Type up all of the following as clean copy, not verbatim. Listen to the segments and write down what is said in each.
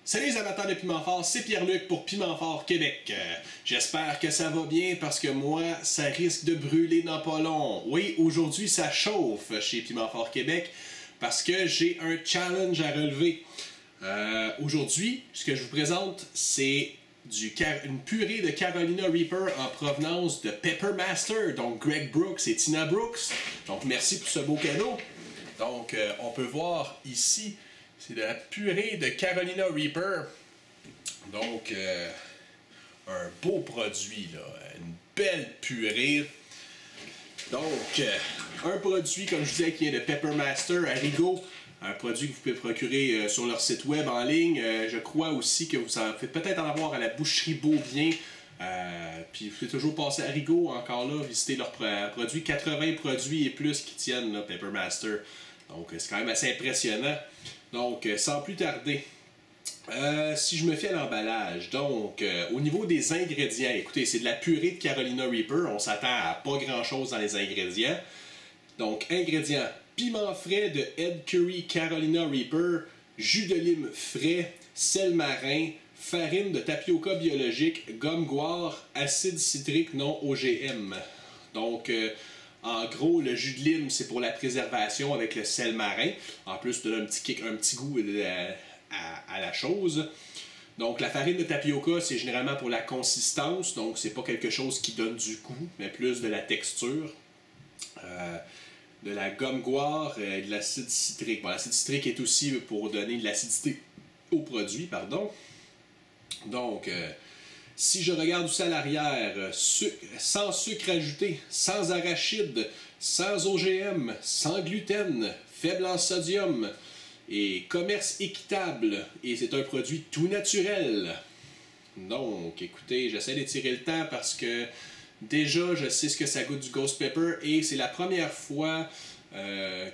Salut les amateurs de piment fort, c'est Pierre-Luc pour Piment Fort Québec. J'espère que ça va bien parce que moi, ça risque de brûler dans pas long. Oui, aujourd'hui, ça chauffe chez Piment Fort Québec parce que j'ai un challenge à relever. Aujourd'hui, ce que je vous présente, c'est une purée de Carolina Reaper en provenance de Pepper Master, donc Greg Brooks et Tina Brooks. Donc merci pour ce beau cadeau. Donc on peut voir ici, c'est de la purée de Carolina Reaper. Donc un beau produit, là, une belle purée. Donc un produit, comme je disais, qui est de Pepper Master à Rigaud. Un produit que vous pouvez procurer sur leur site web en ligne. Je crois aussi que vous en faites peut-être en avoir à la boucherie Beaubien. Puis vous pouvez toujours passer à Rigaud, encore là, visiter leurs produits. 80 produits et plus qui tiennent, là, Pepper Master. Donc c'est quand même assez impressionnant. Donc sans plus tarder, si je me fie à l'emballage, donc au niveau des ingrédients, écoutez, c'est de la purée de Carolina Reaper. On s'attend à pas grand-chose dans les ingrédients. Donc ingrédients: piment frais de Ed Curry Carolina Reaper, jus de lime frais, sel marin, farine de tapioca biologique, gomme goire, acide citrique non OGM. Donc, en gros, le jus de lime, c'est pour la préservation avec le sel marin. En plus, ça donne un petit kick, un petit goût à la chose. Donc, la farine de tapioca, c'est généralement pour la consistance. Donc, c'est pas quelque chose qui donne du goût, mais plus de la texture. De la gomme goire et de l'acide citrique. Bon, l'acide citrique est aussi pour donner de l'acidité au produit, pardon. Donc, si je regarde aussi à l'arrière, sans sucre ajouté, sans arachide, sans OGM, sans gluten, faible en sodium et commerce équitable. Et c'est un produit tout naturel. Donc, écoutez, j'essaie d'étirer le temps parce que déjà, je sais ce que ça goûte du Ghost Pepper et c'est la première fois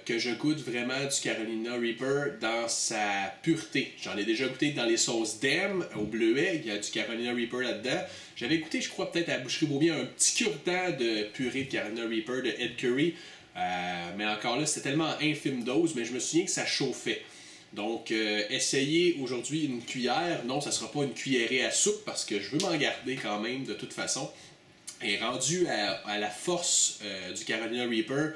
que je goûte vraiment du Carolina Reaper dans sa pureté. J'en ai déjà goûté dans les sauces d'Em au bleuet, il y a du Carolina Reaper là-dedans. J'avais goûté, je crois, peut-être à la boucherie Beaubien, un petit cure-dent de purée de Carolina Reaper de Ed Curry. Mais encore là, c'était tellement en infime dose, mais je me souviens que ça chauffait. Donc, essayez aujourd'hui une cuillère. Non, ça ne sera pas une cuillerée à soupe parce que je veux m'en garder quand même de toute façon. Et rendu à la force du Carolina Reaper,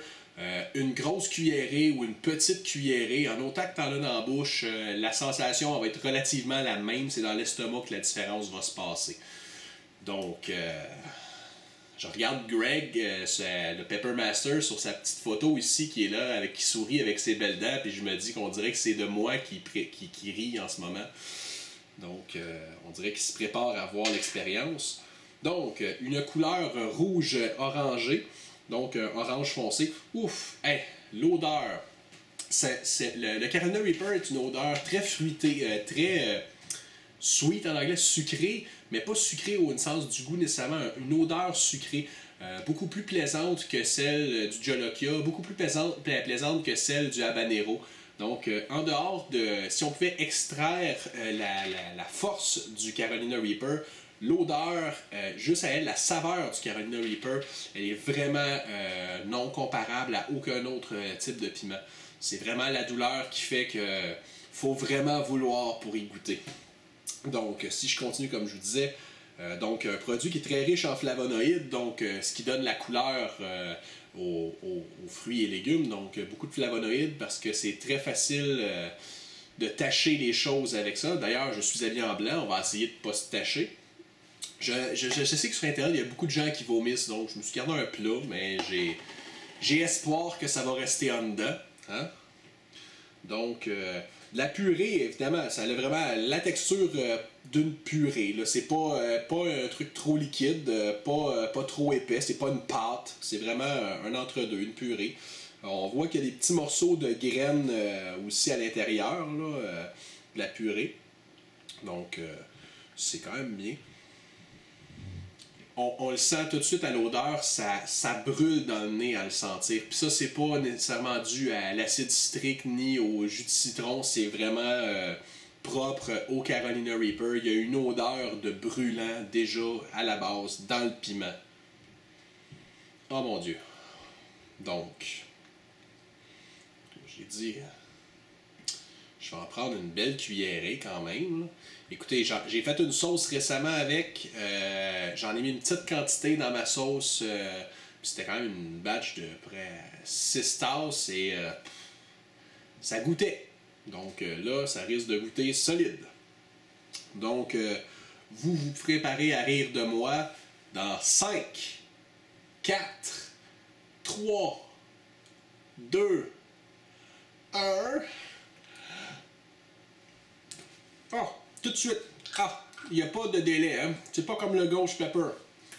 une grosse cuillerée ou une petite cuillerée, en autant que tu en as dans la bouche, la sensation va être relativement la même. C'est dans l'estomac que la différence va se passer. Donc, je regarde Greg, le Pepper Master, sur sa petite photo ici qui est là, qui sourit avec ses belles dents, puis je me dis qu'on dirait que c'est de moi qui rit en ce moment. Donc, on dirait qu'il se prépare à voir l'expérience. Donc, une couleur rouge orangé, donc orange foncé. Ouf, hey, l'odeur. Le Carolina Reaper est une odeur très fruitée, très sweet en anglais, sucrée, mais pas sucrée au sens du goût nécessairement, une odeur sucrée. Beaucoup plus plaisante que celle du Jolokia, beaucoup plus plaisante que celle du Habanero. Donc, en dehors de... Si on pouvait extraire la force du Carolina Reaper, l'odeur, juste à elle, la saveur du Carolina Reaper, elle est vraiment non comparable à aucun autre type de piment. C'est vraiment la douleur qui fait que faut vraiment vouloir pour y goûter. Donc, si je continue comme je vous disais, donc un produit qui est très riche en flavonoïdes, donc ce qui donne la couleur aux fruits et légumes, donc beaucoup de flavonoïdes parce que c'est très facile de tacher les choses avec ça. D'ailleurs, je suis habillé en blanc, on va essayer de ne pas se tacher. Je sais que sur Internet, il y a beaucoup de gens qui vomissent, donc je me suis gardé un plat, mais j'ai espoir que ça va rester en dedans. Hein? Donc, la purée, évidemment, ça a vraiment la texture d'une purée. Là. C'est pas un truc trop liquide, pas trop épais, c'est pas une pâte, c'est vraiment un entre-deux, une purée. On voit qu'il y a des petits morceaux de graines aussi à l'intérieur là, de la purée. Donc, c'est quand même bien. On le sent tout de suite à l'odeur, ça brûle dans le nez à le sentir. Puis ça, c'est pas nécessairement dû à l'acide citrique ni au jus de citron, c'est vraiment propre au Carolina Reaper. Il y a une odeur de brûlant déjà à la base dans le piment. Oh mon Dieu. Donc, j'ai dit, je Je vais en prendre une belle cuillerée quand même. Là. Écoutez, j'ai fait une sauce récemment avec. J'en ai mis une petite quantité dans ma sauce. C'était quand même une batch de près 6 tasses et ça goûtait. Donc là, ça risque de goûter solide. Donc, vous vous préparez à rire de moi dans 5, 4, 3, 2, 1. Ah, tout de suite. Ah, il n'y a pas de délai, hein. C'est pas comme le Ghost Pepper.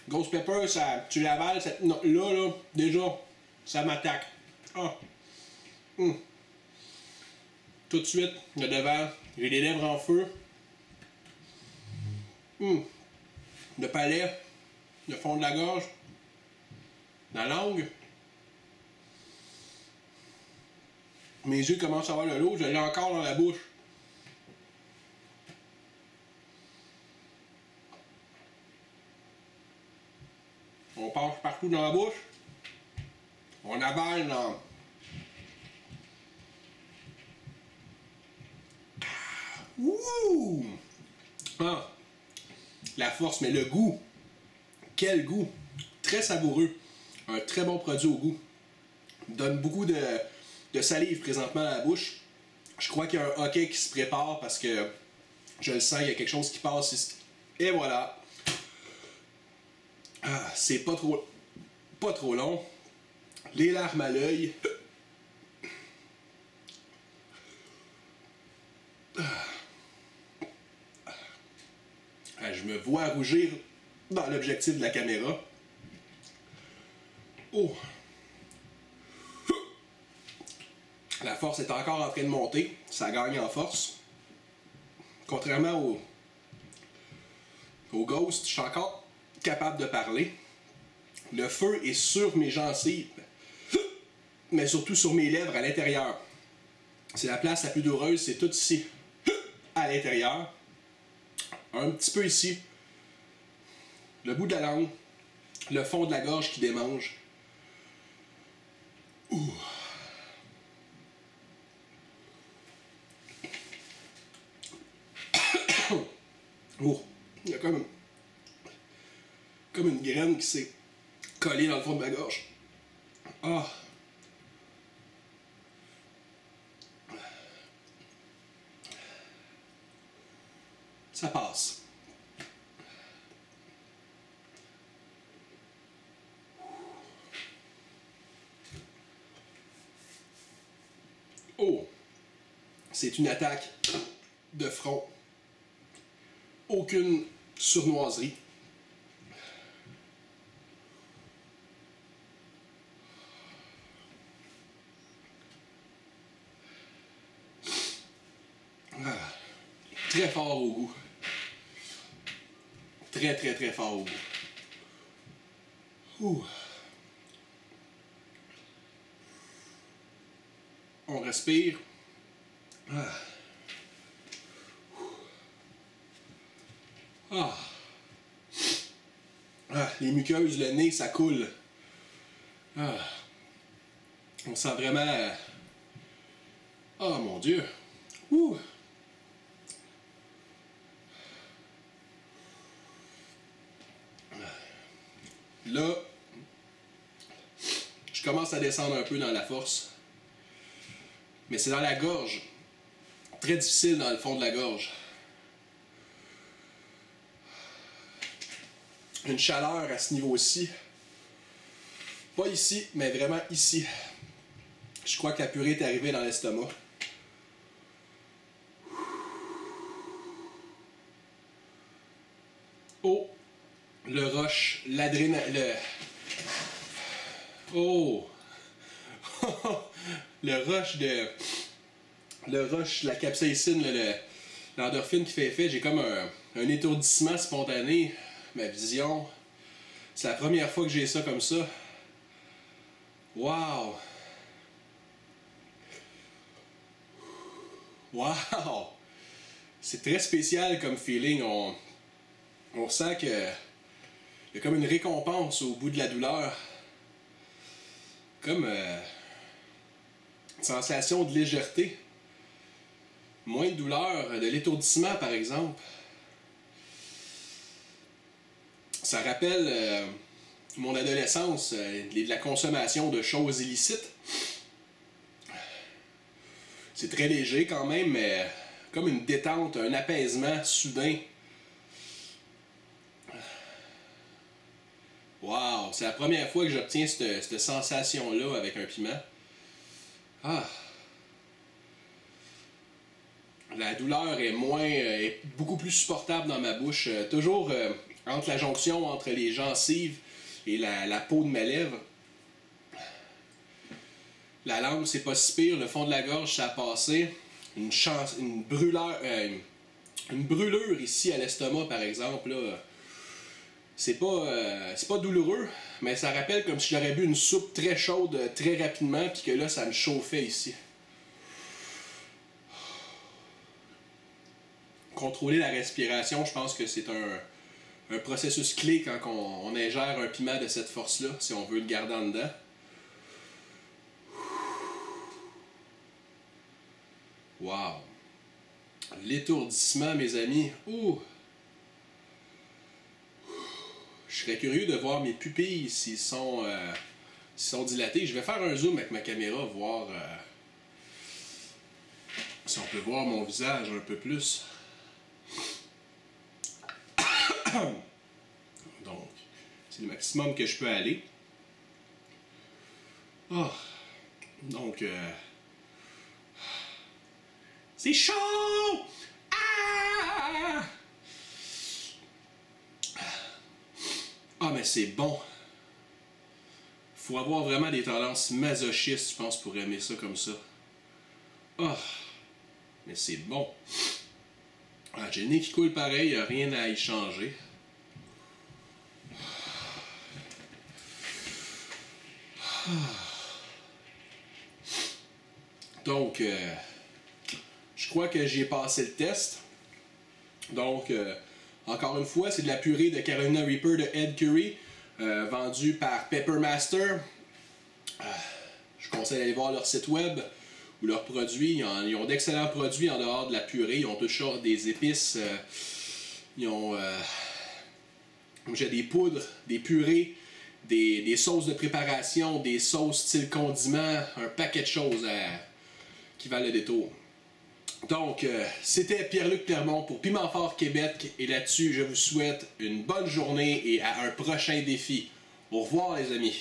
Ghost Pepper, ça, tu l'avales, ça, non, là, déjà, ça m'attaque. Ah. Tout de suite, le devant, j'ai les lèvres en feu. Le palais, le fond de la gorge, la langue. Mes yeux commencent à avoir le lot, je l'ai encore dans la bouche. On passe partout dans la bouche. On avale dans... Ouh! Ah! La force, mais le goût. Quel goût! Très savoureux. Un très bon produit au goût. Donne beaucoup de salive présentement à la bouche. Je crois qu'il y a un hockey qui se prépare parce que je le sens, il y a quelque chose qui passe ici. Et voilà. Ah, c'est pas trop long. Les larmes à l'œil. Je me vois rougir dans l'objectif de la caméra. Oh! La force est encore en train de monter. Ça gagne en force. Contrairement au Ghost, je suis encore capable de parler. Le feu est sur mes gencives, mais surtout sur mes lèvres à l'intérieur. C'est la place la plus douloureuse, c'est tout ici, à l'intérieur. Un petit peu ici. Le bout de la langue. Le fond de la gorge qui démange. Ouh. Oh. Il y a comme une graine qui s'est collée dans le fond de ma gorge. Ah. Ça passe. Oh! C'est une attaque de front. Aucune sournoiserie. Ah. Très fort au goût. Très, très, très fort au goût. Ouh. On respire. Ah. Ah. Ah. Les muqueuses, le nez, ça coule. Ah. On sent vraiment... Oh mon Dieu. Ouh. Là, je commence à descendre un peu dans la force. Mais c'est dans la gorge. Très difficile dans le fond de la gorge. Une chaleur à ce niveau-ci. Pas ici, mais vraiment ici. Je crois que la purée est arrivée dans l'estomac. Oh! Le rush, l'adrénaline. Oh! Le rush de. Le rush, la capsaïcine, l'endorphine qui fait effet. J'ai comme un étourdissement spontané. Ma vision. C'est la première fois que j'ai ça comme ça. Wow! Wow! C'est très spécial comme feeling. On sent que il y a comme une récompense au bout de la douleur. Comme une sensation de légèreté. Moins de douleur, de l'étourdissement par exemple. Ça rappelle mon adolescence, de la consommation de choses illicites. C'est très léger quand même, mais comme une détente, un apaisement soudain. Wow, c'est la première fois que j'obtiens cette sensation-là avec un piment. Ah. La douleur est beaucoup plus supportable dans ma bouche. Toujours entre la jonction entre les gencives et la peau de ma lèvre. La langue, c'est pas si pire. Le fond de la gorge, ça a passé. Une brûlure ici à l'estomac, par exemple. Là. C'est pas douloureux, mais ça rappelle comme si j'aurais bu une soupe très chaude très rapidement, puis que là, ça me chauffait ici. Contrôler la respiration, je pense que c'est un processus clé quand on ingère un piment de cette force-là, si on veut le garder en dedans. Wow! L'étourdissement, mes amis. Ouh! Je serais curieux de voir mes pupilles s'ils sont dilatés. Je vais faire un zoom avec ma caméra, voir si on peut voir mon visage un peu plus. Donc, c'est le maximum que je peux aller. Oh. Donc, c'est chaud! Ah! Ah, mais c'est bon. Faut avoir vraiment des tendances masochistes, je pense, pour aimer ça comme ça. Ah, mais c'est bon. Ah, j'ai le nez qui coule pareil, il n'y a rien à y changer. Donc, je crois que j'ai passé le test. Donc, encore une fois, c'est de la purée de Carolina Reaper de Ed Curry, vendue par Peppermaster. Je conseille d'aller voir leur site web ou leurs produits. Ils ont d'excellents produits en dehors de la purée. Ils ont toujours des épices. Ils ont j'ai des poudres, des purées, des sauces de préparation, des sauces style condiment, un paquet de choses qui valent le détour. Donc, c'était Pierre-Luc Clermont pour Piment Fort Québec. Et là-dessus, je vous souhaite une bonne journée et à un prochain défi. Au revoir les amis.